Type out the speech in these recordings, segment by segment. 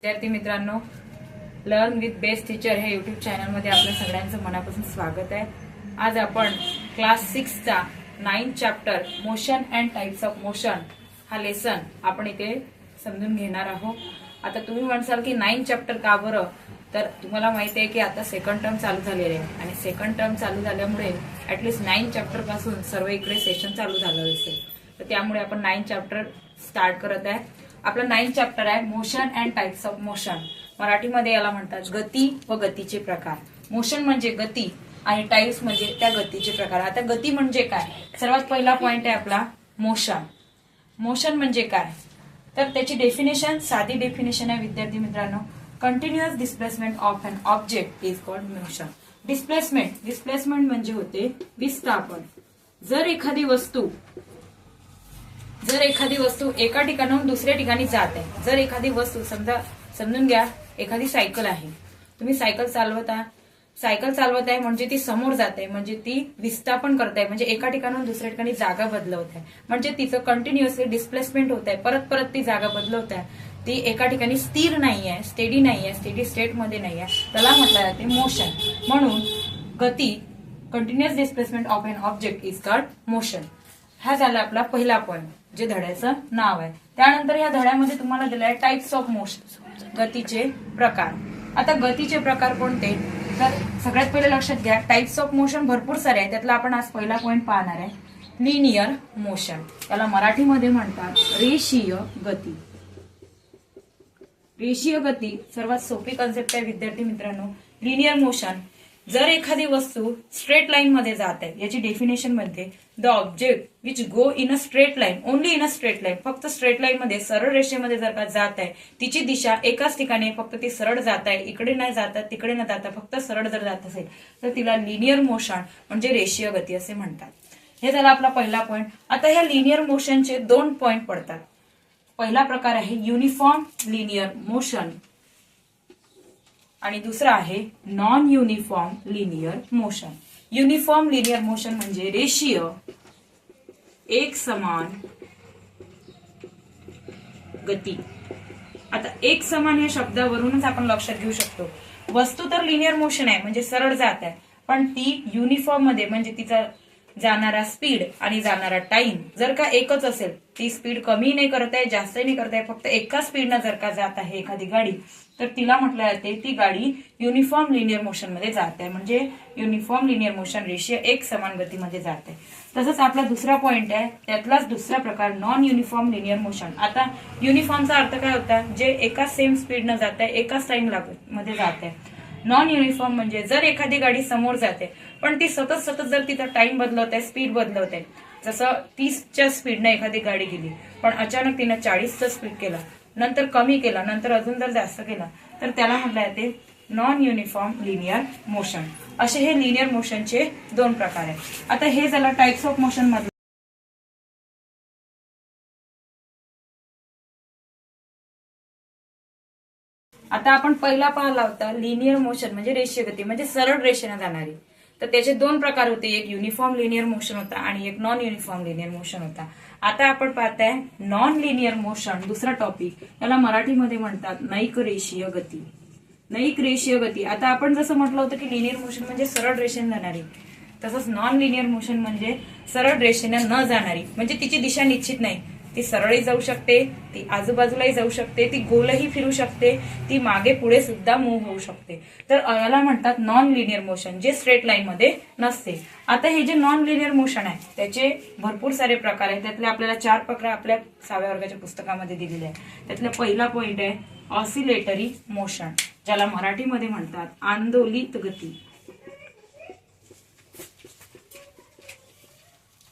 विद्यार्थी मित्रांनो, learn with best teacher हे यूट्यूब चॅनलमध्ये आपल्या सगळ्यांचं मनापासून स्वागत आहे. आज आपण क्लास 6चा 9 chapter motion and types of motion हा लेसन आपण इथे समजून घेणार आहोत. आता तुम्ही म्हणसाल की 9 चॅप्टर का बरं, तर तुम्हाला माहिती आहे की आता सेकंड टर्म चालू झालेले आहे आणि सेकंड टर्म चालू झाल्यामुळे ऍटलीस्ट 9 चॅप्टर पासून सर्व इकडे सेशन चालू झालं असेल, तर त्यामुळे आपण 9 चॅप्टर स्टार्ट करत आहे. आपला 9 चॅप्टर आहे motion and types of motion. मराठीमध्ये याला म्हणतात गती व गतीचे प्रकार. मोशन म्हणजे गती आणि टाइप्स म्हणजे त्या गतीचे प्रकार. आता गती म्हणजे काय, सर्वात पहिला पॉइंट आहे आपला मोशन. मोशन म्हणजे काय, तर त्याची डेफिनेशन साधी डेफिनेशन आहे विद्यार्थी मित्रांनो. Continuous displacement of an object is called motion. Displacement म्हणजे होते विस्थापन. जर एखादी वस्तू एका ठिकाणाहून दुसऱ्या ठिकाणी जात आहे, जर एखादी वस्तू समजून घ्या एखादी सायकल आहे, तुम्ही सायकल चालवत आहे म्हणजे ती समोर जात आहे, म्हणजे ती विस्थापन करत आहे, म्हणजे एका ठिकाणाहून दुसऱ्या ठिकाणी जागा बदलवत आहे, म्हणजे तिचं कंटिन्युअसली डिस्प्लेसमेंट होत आहे, परत ती जागा बदलवत आहे, ती एका ठिकाणी स्थिर नाही आहे, स्टेडी स्टेट मध्ये नाही आहे, त्याला म्हटलं जाते मोशन. म्हणून गती continuous displacement of an object is called motion. हा झाला आपला पहिला पॉइंट जे धड्याचं नाव आहे. त्यानंतर या धड्यामध्ये तुम्हाला दिलं आहे टाइप्स ऑफ मोशन, गतीचे प्रकार. आता गतीचे प्रकार कोणते, तर सगळ्यात पहिले लक्षात घ्या टाइप्स ऑफ मोशन भरपूर सारे आहे. त्यातला आपण आज पहिला पॉइंट पाहणार आहे लिनियर मोशन. त्याला मराठीमध्ये म्हणतात रेषीय गती. रेषीय गती सर्वात सोपी कन्सेप्ट आहे विद्यार्थी मित्रांनो. लिनियर मोशन, जर एखादी वस्तू स्ट्रेट लाईन मध्ये जात आहे, याची डेफिनेशन मध्ये the object which go in a straight line, only in a straight line, फक्त स्ट्रेट लाईन मध्ये सरळ रेषेमध्ये जर का जात आहे, तिची दिशा एकाच ठिकाणी फक्त ती सरळ जात आहे, इकडे नाही जाता तिकडे न जाता फक्त सरळ जर जात असेल तर तिला लिनियर मोशन म्हणजे रेषीय गती असे म्हणतात. हे झाला आपला पहिला पॉइंट. आता ह्या लिनियर मोशनचे 2 पॉइंट पडतात. पहिला प्रकार आहे युनिफॉर्म लिनियर मोशन आणि दुसरा आहे non uniform linear motion. Uniform linear motion म्हणजे रेषीय एक समान गती. आता एक समान या शब्दावरूनच आपण लक्षात घेऊ शकतो, वस्तू तर लिनियर मोशन आहे म्हणजे सरळ जात आहे, पण ती युनिफॉर्म मध्ये म्हणजे तिचा जाणारा स्पीड आणि जाणारा टाइम जर का एकच असेल, ती स्पीड कमी नाही करत आहे जास्तही नाही करत आहे, फक्त एका स्पीडनं जर का जात आहे एखादी गाडी, तर तिला म्हटलं जाते ती गाडी युनिफॉर्म लिनियर मोशन मध्ये जात आहे. म्हणजे युनिफॉर्म लिनियर मोशन रेषीय एक समान गतीमध्ये जात आहे. तसंच आपला दुसरा पॉइंट आहे, त्यातलाच दुसरा प्रकार नॉन युनिफॉर्म लिनियर मोशन. आता युनिफॉर्मचा अर्थ काय होता, जे एका सेम स्पीडनं जात आहे, एकाच टाइम मध्ये जात आहे. नॉन युनिफॉर्म म्हणजे जर एखादी गाडी समोर जाते पण ती सतत जर तिचा टाइम बदलवत आहे, स्पीड बदलवत आहे, जसं 30च्या स्पीडनं एखादी गाडी गेली पण अचानक तिनं 40चं स्पीड केला, नंतर कमी केला, नंतर अजून जर जास्त केला, तर त्याला म्हटलं जाते नॉन युनिफॉर्म लिनियर मोशन. असे हे लिनियर मोशनचे 2 प्रकार आहेत. आता हे झालं टाइप्स ऑफ मोशन मधलं. आता आपण पहिला पाहिला होता लिनियर मोशन म्हणजे रेषीय गती म्हणजे सरळ रेषेने जाणारी. तर त्याचे 2 प्रकार होते, एक युनिफॉर्म लिनियर मोशन होता आणि एक नॉन युनिफॉर्म लिनियर मोशन होता. आता आपण पाहताय नॉन लिनियर मोशन, दुसरा टॉपिक, त्याला मराठीमध्ये म्हणतात नैक रेषीय गती. नैक रेषीय गती. आता आपण जसं म्हटलं होतं की लिनियर मोशन म्हणजे सरळ रेषेने जाणारी, तसंच नॉन लिनियर मोशन म्हणजे सरळ रेषेने न जाणारी, म्हणजे तिची दिशा निश्चित नाही, ती सरळही जाऊ शकते, ती आजूबाजूलाही जाऊ शकते, ती गोलही फिरू शकते, ती मागे पुढे सुद्धा मूव्ह होऊ शकते. तर याला म्हणतात नॉन लिनियर मोशन, जे स्ट्रेट लाईन मध्ये नसते. आता हे जे नॉन लिनियर मोशन आहे त्याचे भरपूर सारे प्रकार आहेत. त्यातले आपल्याला 4 प्रकार आपल्या 6व्या वर्गाच्या पुस्तकामध्ये दिलेले आहे. त्यातला पहिला पॉइंट आहे ऑसिलेटरी मोशन, ज्याला मराठीमध्ये म्हणतात आंदोलित गती.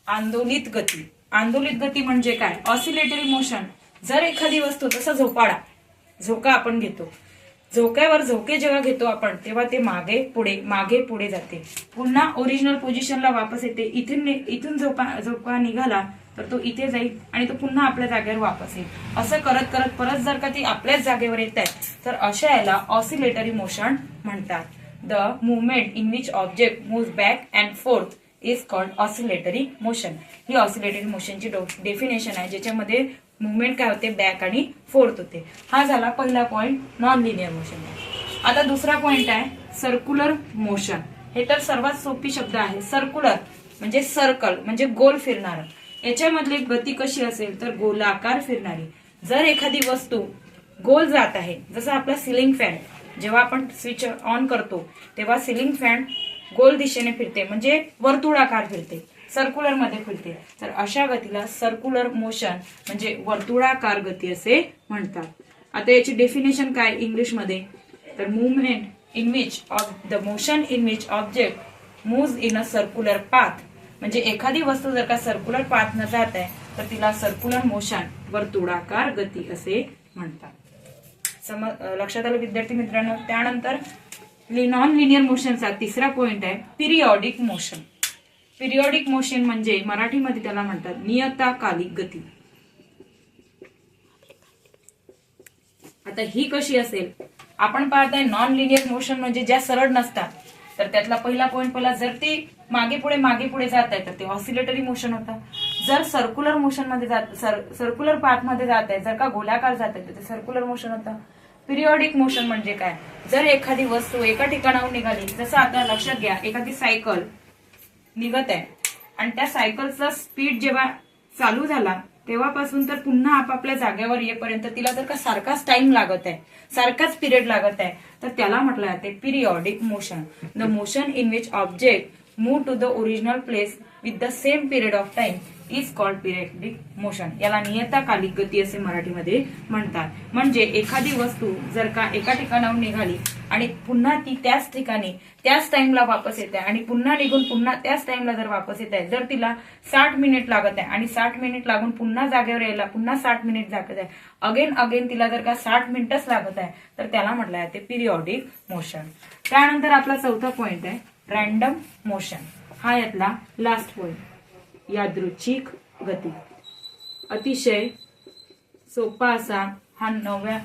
आंदोलित गती. आंदोलित गती म्हणजे काय, ऑसिलेटरी मोशन. जर एखादी वस्तू, जसा झोका आपण घेतो, झोक्यावर झोके जेव्हा घेतो आपण तेव्हा ते मागे पुढे जाते, पुन्हा ओरिजिनल पोझिशनला वापस येते. इथून झोका निघाला तर तो इथे जाईल आणि तो पुन्हा आपल्या जागेवर वापस येईल. असं करत परत जर का ती आपल्याच जागेवर येत आहे तर अशा याला ऑसिलेटरी मोशन म्हणतात. The movement in which object move back and forth is called oscillatory motion. ही ऑसिलेटरी मोशनची डेफिनेशन आहे, ज्याच्यामध्ये मुवमेंट काय होते, बॅक आणि फोर्थ होते. हा झाला पहिला पॉइंट नॉन लिनियर मोशन. आता दुसरा पॉइंट आहे सर्क्युलर मोशन. हे तर सर्वात सोपी शब्द आहे. सर्क्युलर म्हणजे सर्कल म्हणजे गोल फिरणार. याच्यामधली गती कशी असेल तर गोलाकार फिरणारी. जर एखादी वस्तू गोल जात आहे, जसं आपला सिलिंग फॅन, जेव्हा आपण स्विच ऑन करतो तेव्हा सिलिंग फॅन गोल दिशेने फिरते म्हणजे वर्तुळाकार फिरते, सर्क्युलर मध्ये फिरते. तर अशा गतीला सर्क्युलर मोशन म्हणजे वर्तुळाकार गती असे म्हणतात. आता याची डेफिनेशन काय इंग्लिशमध्ये, तर movement in which of the motion in which object moves in a circular path. म्हणजे एखादी वस्तू जर का सर्क्युलर पाथ न जात आहे तर तिला सर्क्युलर मोशन वर्तुळाकार गती असे म्हणतात. लक्षात आलं विद्यार्थी मित्रांनो. त्यानंतर नॉन लिनियर मोशनचा तिसरा पॉइंट आहे पिरियॉडिक मोशन. पिरियॉडिक मोशन म्हणजे मराठीमध्ये त्याला म्हणतात नियतकालिक गती. आता ही कशी असेल, आपण पाहताय नॉन लिनियर मोशन म्हणजे ज्या सरळ नसतात, तर त्यातला पहिला पॉइंट पहिला, जर ती मागे पुढे जात आहे तर ते ऑसिलेटरी मोशन होतं. जर सर्क्युलर मोशन मध्ये सर्क्युलर पाथ मध्ये जात आहे, जर का गोलाकार जात आहे तर ते सर्क्युलर मोशन होतं. पिरियॉडिक मोशन म्हणजे काय, जर एखादी वस्तू एका ठिकाणाहून निघाली, जसं आता लक्षात घ्या एखादी सायकल निघत आहे आणि त्या सायकलचा स्पीड जेव्हा चालू झाला तेव्हापासून तर पुन्हा आपापल्या जागेवर येईपर्यंत तिला जर का सारखाच टाइम लागत आहे, सारखाच पिरियड लागत आहे, तर त्याला म्हटलं जाते periodic motion. The motion in which object move to the original place with the same period of time is called periodic motion. याला नियतकालिक गती असे मराठीमध्ये म्हणतात. म्हणजे एखादी वस्तू जर का एका ठिकाणाहून निघाली आणि पुन्हा ती त्याच ठिकाणी त्याच टाइमला वापस येते आणि पुन्हा निघून पुन्हा त्याच टाइमला जर वापस येत आहे, जर तिला 60 मिनिट लागत आहे आणि 60 मिनिट लागून पुन्हा जागेवर यायला पुन्हा 60 मिनिट लागत आहे, अगेन तिला जर का 60 मिनिटच लागत आहे, तर त्याला म्हटलं जाते पिरियॉडिक मोशन. त्यानंतर आपला चौथा पॉइंट आहे रॅन्डम मोशन. हा यातला लास्ट पॉइंट, यादृच्छिक गती. अतिशय सोपा असा हा 9व्या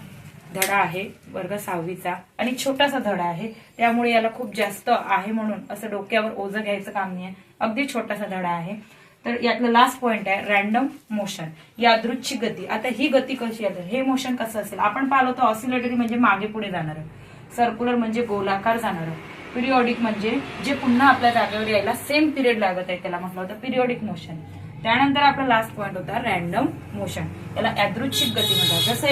धडा आहे, वर्ग 6वीचा, आणि छोटासा धडा आहे, त्यामुळे याला खूप जास्त आहे म्हणून असं डोक्यावर ओझं घ्यायचं काम नाही आहे. अगदी छोटासा धडा आहे. तर यातलं लास्ट पॉइंट आहे रॅन्डम मोशन, यादृच्छिक गती. आता ही गती कशी आहे, हे मोशन कसं असेल, आपण पाहिलं तर ऑसिलेटरी म्हणजे मागे पुढे जाणारं, सर्क्युलर म्हणजे गोलाकार जाणारं, पिरियॉडिक म्हणजे जे पुन्हा आपल्या जागेवर यायला सेम पिरियड लागत आहे त्याला म्हटलं होतं पिरियॉडिक मोशन. त्यानंतर आपला लास्ट पॉइंट होता रॅन्डम मोशन, याला यादृच्छिक गती म्हणतात. जसं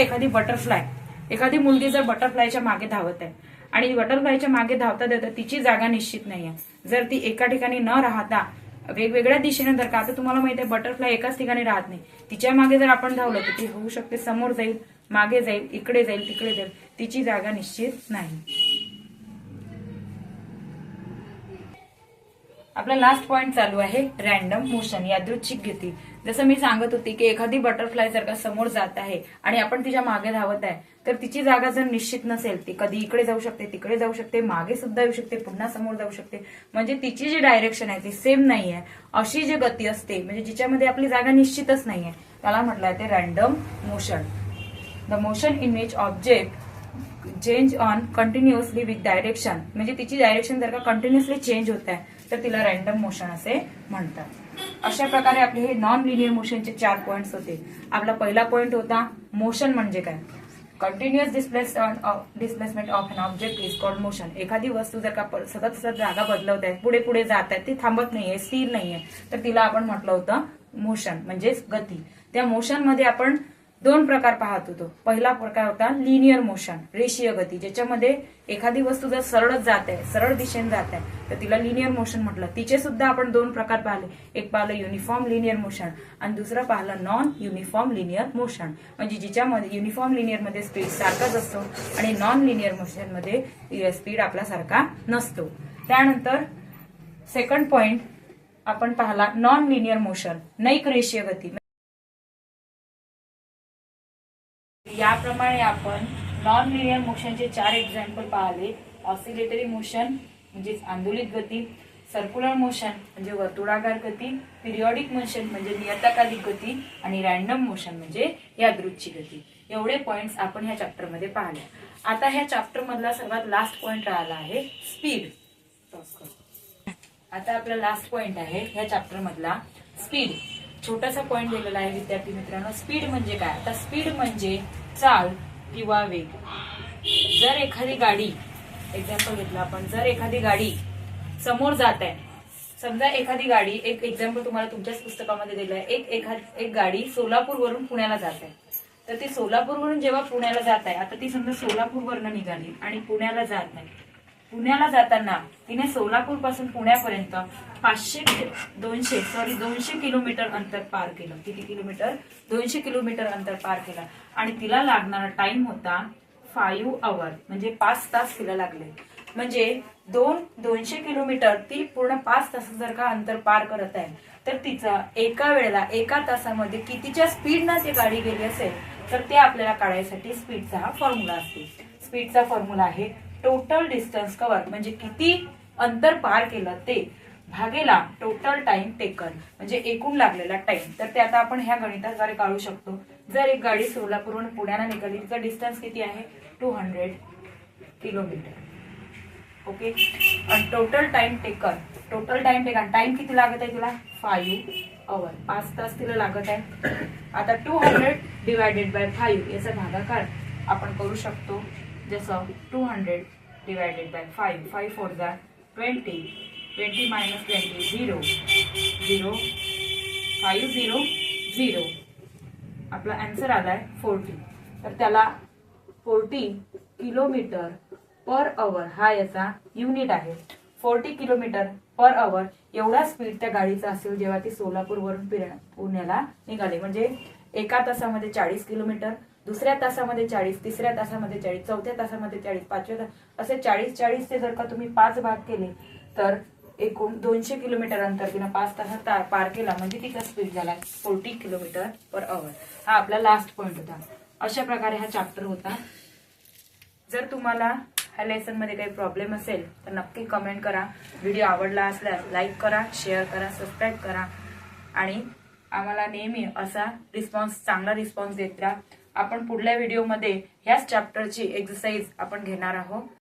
एखादी मुलगी जर बटरफ्लायच्या मागे धावत आहे आणि बटरफ्लायच्या मागे धावता देता तिची जागा निश्चित नाहीये, जर ती एका ठिकाणी न राहता वेगवेगळ्या दिशेने, जर का आता तुम्हाला माहिती आहे बटरफ्लाय एकाच ठिकाणी राहत नाही, तिच्या मागे जर आपण धावलो तर ती होऊ शकते समोर जाईल, मागे जाईल, इकडे जाईल, तिकडे जाईल, तिची जागा निश्चित नाही. आपला लास्ट पॉइंट चालू आहे रॅन्डम मोशन, यादृच्छिक गती. जसं मी सांगत होती की एखादी बटरफ्लाय जर का समोर जात आहे आणि आपण तिच्या मागे धावत आहे, तर तिची जागा जर निश्चित नसेल, ती कधी इकडे जाऊ शकते, तिकडे जाऊ शकते, मागे सुद्धा येऊ शकते, पुन्हा समोर जाऊ शकते. म्हणजे तिची जी डायरेक्शन आहे ती सेम नाहीये. अशी जी गती असते म्हणजे जिच्यामध्ये आपली जागा निश्चितच नाहीये, त्याला म्हटलं आहे random motion. The motion in which object change on continuously with direction, म्हणजे तिची डायरेक्शन जर का कंटिन्युअसली चेंज होत आहे तर तिला रॅन्डम मोशन असे म्हणतात. अशा प्रकारे आपले हे नॉन लिनियर मोशनचे 4 पॉइंट्स होते. आपला पहिला पॉइंट होता मोशन म्हणजे काय, continuous displacement of an object is called motion. एखादी वस्तू जर का सतत जागा बदलवत आहे, पुढे पुढे जात आहे, ती थांबत नाहीये, स्थिर नाहीये, तर तिला आपण म्हटलं होतं मोशन म्हणजेच गती. त्या मोशन मध्ये आपण 2 प्रकार पाहत होतो. पहिला प्रकार होता लिनियर मोशन, रेषीय गती, ज्याच्यामध्ये एखादी वस्तू जर सरळच जात आहे, सरळ दिशेने जात आहे, तर तिला लिनियर मोशन म्हटलं. तिचे सुद्धा आपण 2 प्रकार पाहिले. एक पाहिलं युनिफॉर्म लिनियर मोशन आणि दुसरं पाहिलं नॉन युनिफॉर्म लिनियर मोशन, म्हणजे जिच्यामध्ये युनिफॉर्म लिनियर मध्ये स्पीड सारखाच असतो आणि नॉन लिनियर मोशन मध्ये स्पीड आपला सारखा नसतो. त्यानंतर सेकंड पॉइंट आपण पाहिला नॉन लिनियर मोशन, नैक रेषीय गती. याप्रमाणे आपण नॉन लिनियर मोशनचे 4 एक्झाम्पल पाहिले. ऑसिलेटरी मोशन म्हणजे आंदोलित गती, सर्क्युलर मोशन म्हणजे वर्तुळाकार गती, पिरियॉडिक मोशन म्हणजे नियतकालिक गती आणि रॅन्डम मोशन म्हणजे यादृच्छिक गती. एवढे पॉइंट्स आपण ह्या चॅप्टर मध्ये पाहिले. आता ह्या चॅप्टर मधला सर्वात लास्ट पॉइंट राहिला आहे स्पीड. आता आपला लास्ट पॉइंट आहे ह्या चॅप्टर मधला स्पीड. छोटासा पॉइंट दिलेला आहे विद्यार्थी मित्रांनो. स्पीड म्हणजे काय? आता स्पीड म्हणजे चाल किंवा वेग. जर एखादी गाडी, एक्झाम्पल घेतलं आपण, जर एखादी गाडी समोर जात आहे, समजा एखादी गाडी, एक एक्झाम्पल तुम्हाला तुमच्याच पुस्तकामध्ये दिलं आहे, एक गाडी सोलापूरवरून पुण्याला जात आहे. तर ती सोलापूरवरून जेव्हा पुण्याला जात आहे, आता ती समजा सोलापूरवरून निघाली आणि पुण्याला जात आहे. पुण्याला जाताना तिने सोलापूर पासून पुण्यापर्यंत 200 किलोमीटर अंतर पार केलं. किती किलोमीटर? 200 किलोमीटर अंतर पार केलं आणि तिला लागणारा टाइम होता 5 आवर, म्हणजे 5 तास तिला लागले. म्हणजे 200 किलोमीटर ती पूर्ण 5 तास जर का अंतर पार करत आहे, तर तिचा एका वेळेला, एका तासामध्ये कितीच्या स्पीडनं ती गाडी गेली असेल, तर ते आपल्याला काढायसाठी स्पीडचा हा फॉर्म्युला असतो. स्पीडचा फॉर्म्युला आहे टोटल डिस्टन्स कव्हर, म्हणजे किती अंतर पार केलं ते, भागेला टोटल टाइम टेकन, म्हणजे एकूण लागलेला टाइम. तर ते आता आपण ह्या गणिताद्वारे काढू शकतो. जर एक गाडी सोलापूरहून पुण्याला निघाली, तिचा डिस्टन्स किती आहे? 200 किलोमीटर. ओके. आणि टोटल टाइम टेकन, टाइम किती लागत आहे तिला? 5 आवर, 5 तास तिला लागत आहे. आता 200 डिवायडेड बाय 5 याचा भागाकार आपण करू शकतो. जसं 200 डिवायडेड बाय 5, 5 4 जा 20, 20 मायनस 20 0, 0 5 0 0. आपला आन्सर आलाय 40. तर त्याला 40 किलोमीटर पर आवर हा याचा युनिट आहे. 40 किलोमीटर पर आवर एवढा स्पीड त्या गाडीचा असेल जेव्हा ती सोलापूरवरून पुण्याला निघाली. म्हणजे एका तासामध्ये 40 किलोमीटर, दुसऱ्या तासामध्ये 40, तिसऱ्या तासामध्ये 40, चौथ्या तासामध्ये 40, पाचव्या असे 40 ते जर का तुम्ही 5 भाग केले, तर एकूण 200 किलोमीटर अंतर तिनं 5 तासात पार केला. म्हणजे तिचा स्पीड झाला 40 किलोमीटर पर आवर. हा आपला लास्ट पॉइंट होता. अशा प्रकारे हा चॅप्टर होता. जर तुम्हाला ह्या लेसन मध्ये काही प्रॉब्लेम असेल तर नक्की कमेंट करा. व्हिडिओ आवडला असल्यास लाईक करा, शेअर करा, सबस्क्राईब करा आणि आम्हाला नेहमी असा चांगला रिस्पॉन्स देत राहा. आपण पुढल्या व्हिडिओमध्ये ह्याच चॅप्टरची एक्सरसाइज आपण घेणार आहोत.